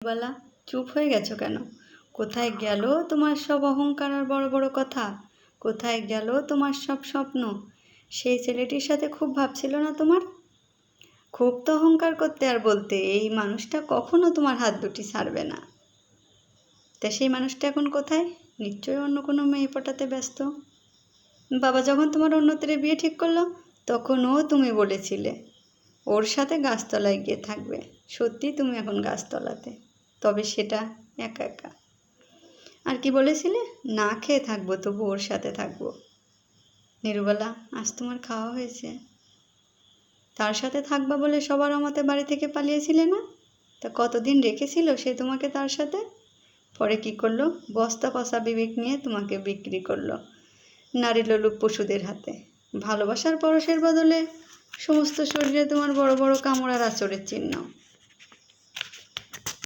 নীরুবালা, চুপ হয়ে গেছো কেন? কোথায় গেল তোমার সব অহংকার আর বড় বড় কথা? কোথায় গেল তোমার সব স্বপ্ন? সেই ছেলেটির সাথে খুব ভাবছিল না তোমার? খুব তো অহংকার করতে আর বলতে, এই মানুষটা কখনো তোমার হাত দুটি ছাড়বে না। তা সেই মানুষটা এখন কোথায়? নিশ্চয়ই অন্য কোনো মেয়ে পটাতে ব্যস্ত। বাবা যখন তোমার অন্যত্রে বিয়ে ঠিক করলো, তখনও তুমি বলেছিলে ওর সাথে গাছতলায় গিয়ে থাকবে। সত্যি তুমি এখন গাছতলাতে, তবে সেটা একা একা। আর কি বলেছিলে? না খেয়ে থাকবো, তবু ওর সাথে থাকবো। নীরুবালা, আজ তোমার খাওয়া হয়েছে? তার সাথে থাকবা বলে সবার মতে বাড়ি থেকে পালিয়েছিলে না? তা কতদিন রেখেছিল সে তোমাকে তার সাথে? পরে কি করলো? বস্তা পচা বিবেক নিয়ে তোমাকে বিক্রি করলো নারী লোলুপ পশুদের হাতে। ভালোবাসার পরশের বদলে সমস্ত শরীরে তোমার বড় বড় কামড়ার আঁচড়ের চিহ্ন।